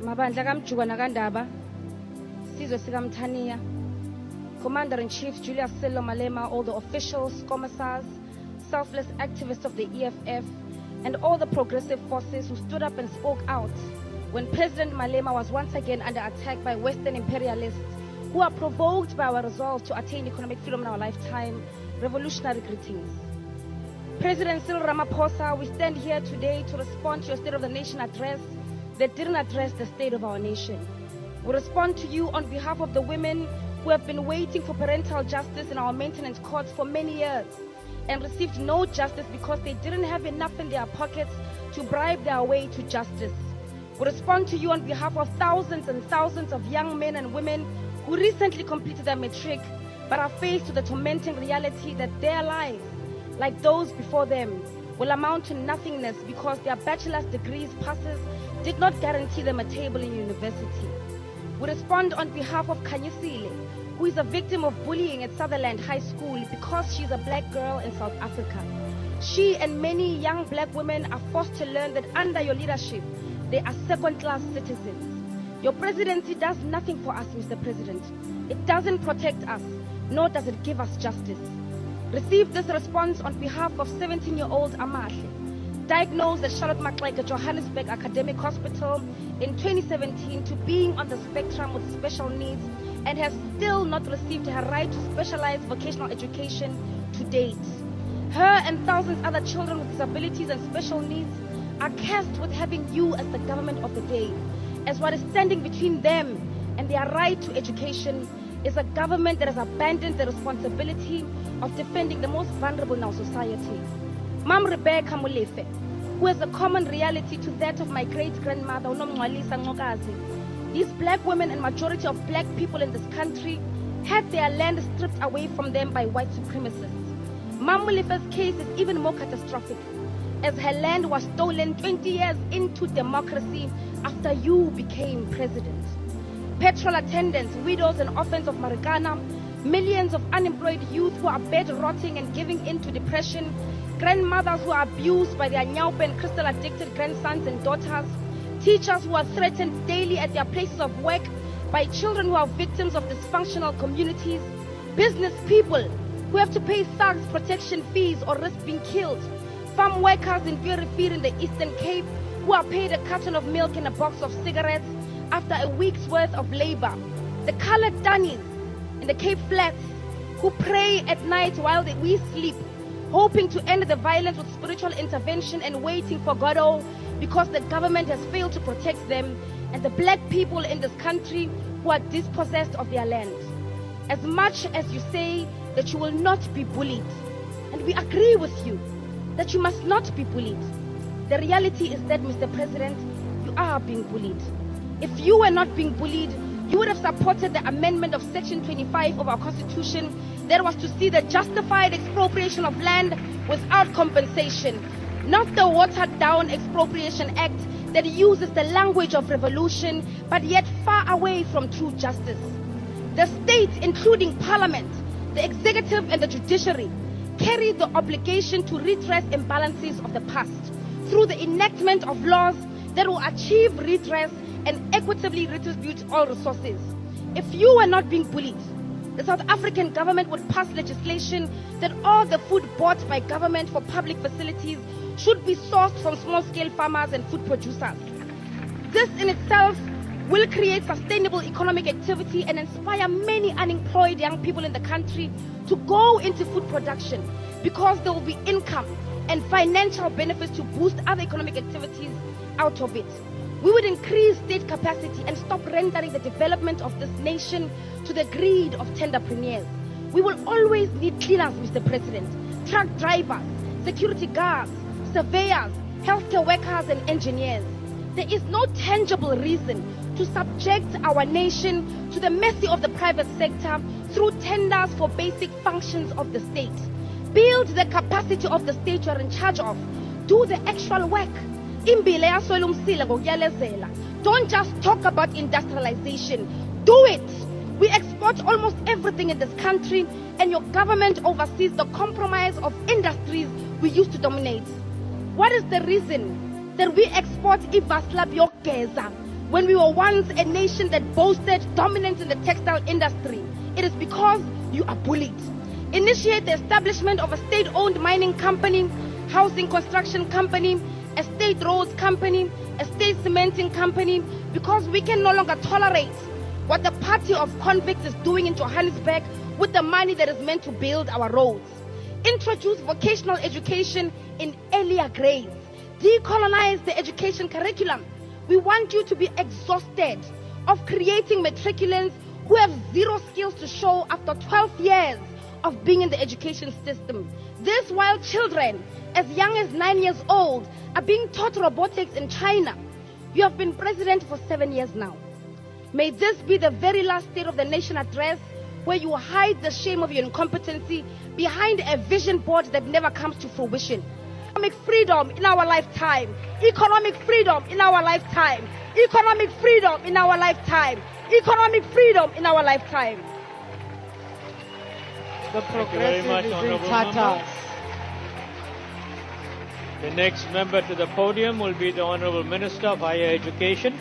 Mabandla kaMjuba naKaNdaba, Sizwe sikaMthaniya, Commander-in-Chief Julius Sello Malema, all the officials, commissars, selfless activists of the EFF, and all the progressive forces who stood up and spoke out when President Malema was once again under attack by Western imperialists who are provoked by our resolve to attain economic freedom in our lifetime. Revolutionary greetings. President Cyril Ramaphosa, we stand here today to respond to your State of the Nation address that didn't address the state of our nation. We respond to you on behalf of the women who have been waiting for parental justice in our maintenance courts for many years and received no justice because they didn't have enough in their pockets to bribe their way to justice. We respond to you on behalf of thousands and thousands of young men and women who recently completed their matric but are faced with the tormenting reality that their lives, like those before them, will amount to nothingness because their bachelor's degrees passes did not guarantee them a table in university. We respond on behalf of Khanyisile, who is a victim of bullying at Sutherland High School because she's a black girl in South Africa. She and many young black women are forced to learn that under your leadership, they are second-class citizens. Your presidency does nothing for us, Mr. President. It doesn't protect us, nor does it give us justice. Receive this response on behalf of 17-year-old Amahle, diagnosed at Charlotte Maxeke Johannesburg Academic Hospital in 2017 to being on the spectrum with special needs and has still not received her right to specialized vocational education to date. Her and thousands other children with disabilities and special needs are cursed with having you as the government of the day, as what is standing between them and their right to education is a government that has abandoned the responsibility of defending the most vulnerable in our society. Mam Rebecca Molefe, who has a common reality to that of my great-grandmother, Unomngwalisa Ngokazi. These black women and majority of black people in this country had their land stripped away from them by white supremacists. Mam Molefe's case is even more catastrophic, as her land was stolen 20 years into democracy after you became president. Petrol attendants, widows and orphans of Marikana, millions of unemployed youth who are bed-rotting and giving in to depression, grandmothers who are abused by their nyaupe and crystal-addicted grandsons and daughters, teachers who are threatened daily at their places of work by children who are victims of dysfunctional communities, business people who have to pay thugs protection fees or risk being killed, farm workers in Purifeed in the Eastern Cape who are paid a carton of milk and a box of cigarettes after a week's worth of labor, the colored Danis in the Cape Flats who pray at night while we sleep, hoping to end the violence with spiritual intervention and waiting for Godot because the government has failed to protect them, and the black people in this country who are dispossessed of their land. As much as you say that you will not be bullied, and we agree with you that you must not be bullied, the reality is that, Mr. President, you are being bullied. If you were not being bullied, you would have supported the amendment of Section 25 of our Constitution that was to see the justified expropriation of land without compensation, not the watered-down Expropriation Act that uses the language of revolution but yet far away from true justice. The state, including Parliament, the executive and the judiciary, carry the obligation to redress imbalances of the past through the enactment of laws that will achieve redress and equitably redistribute all resources. If you were not being bullied, the South African government would pass legislation that all the food bought by government for public facilities should be sourced from small-scale farmers and food producers. This in itself will create sustainable economic activity and inspire many unemployed young people in the country to go into food production because there will be income and financial benefits to boost other economic activities out of it. We would increase state capacity and stop rendering the development of this nation to the greed of tenderpreneurs. We will always need cleaners, Mr. President, truck drivers, security guards, surveyors, healthcare workers and engineers. There is no tangible reason to subject our nation to the mercy of the private sector through tenders for basic functions of the state. Build the capacity of the state you are in charge of. Do the actual work. Don't just talk about industrialization. Do it. We export almost everything in this country, and your government oversees the compromise of industries we used to dominate. What is the reason that we export Ivasla Biogeza when we were once a nation that boasted dominance in the textile industry. It is because you are bullied. Initiate the establishment of a state-owned mining company, housing construction company, a state roads company, a state cementing company, because we can no longer tolerate what the party of convicts is doing in Johannesburg with the money that is meant to build our roads. Introduce vocational education in earlier grades. Decolonize the education curriculum. We want you to be exhausted of creating matriculants who have zero skills to show after 12 years of being in the education system. This while children as young as 9 years old are being taught robotics in China. You have been president for 7 years now. May this be the very last State of the Nation address where you hide the shame of your incompetency behind a vision board that never comes to fruition. Economic freedom in our lifetime. Economic freedom in our lifetime. Economic freedom in our lifetime. Economic freedom in our lifetime. The Thank you very much, Honourable Member. The next member to the podium will be the Honourable Minister of Higher Education.